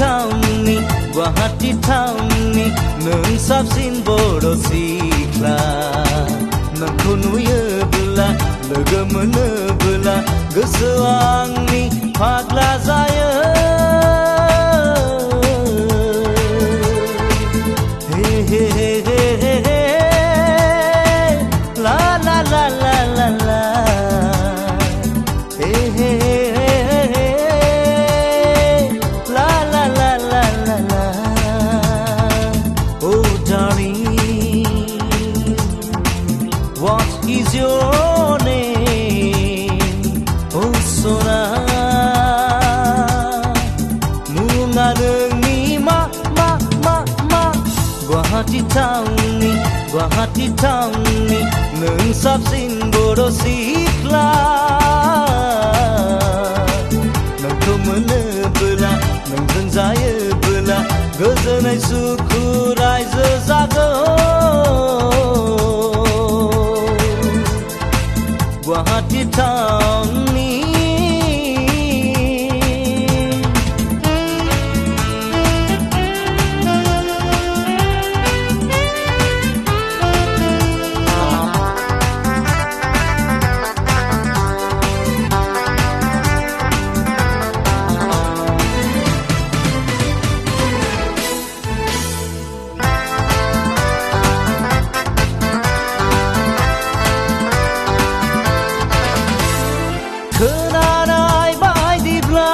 टाउननि गुवाहाटी टाउननि नों साबसिन बर' सिख्ला नोंखौ नुयोब्ला लोगो मोनोब्ला गोसोआ आंनि फाग्ला जायो हे हे हे हे हे ला ला ला ला ला ला हे हे हे ला ला ला ला ला ला Oh darling, what is your name? Oh Sona Munga nोंनि मा गुवाहाटी टाउननि नों साबसिन बर' सिख्ला नोंखौ मोनोब्ला नोंजों जायोब्ला गोजोनै सुखु रायजो जागोन गुवाहाटी टाउननि खोनानाय बायदिब्ला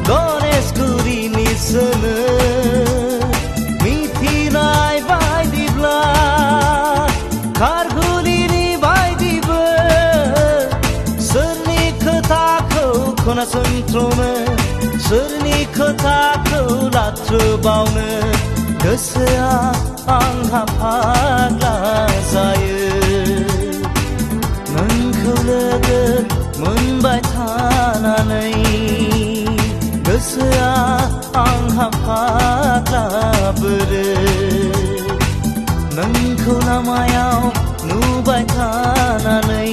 गणेशगुरिनि सोनो मिथिनाय बायदिब्ला खारघुलिनि बायदिबो सोरनि खोथाखौ खोनासंथ्र'नो सोरनि खोथाखौ लाथ्रोबावनो गोसोआ आंहा फाग्ला जायो नोंखौ लोगो मोनबाय थानानै गोसोआ आंहा फाग्ला बोरो नोंखौ लामायाव नुबाय थानानै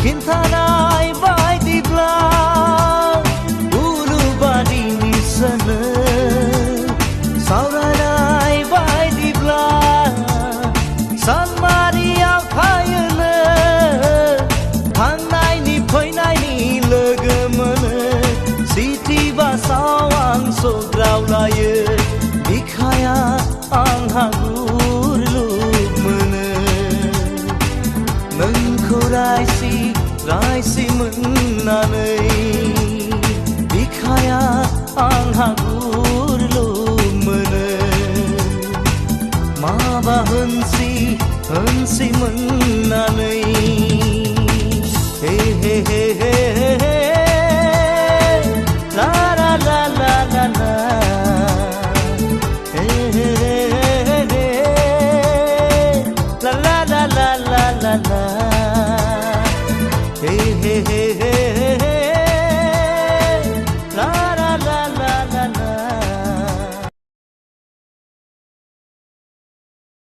खिन्थानाय बायदिब्ला उलुबारिनि सोनो सावरायनाय बायदिब्ला सानमारियाव थायोनो थांनायनि फैनायनि लोगो मोनो सिटि बासाव आं सौग्रावलायो बिखाया आंहा गुरलुब मोनो नोंखौ रायसि मोननानै बिखाया आंहा गुरलुब मोनो माबा होनसि मोननानै हे हे हे हे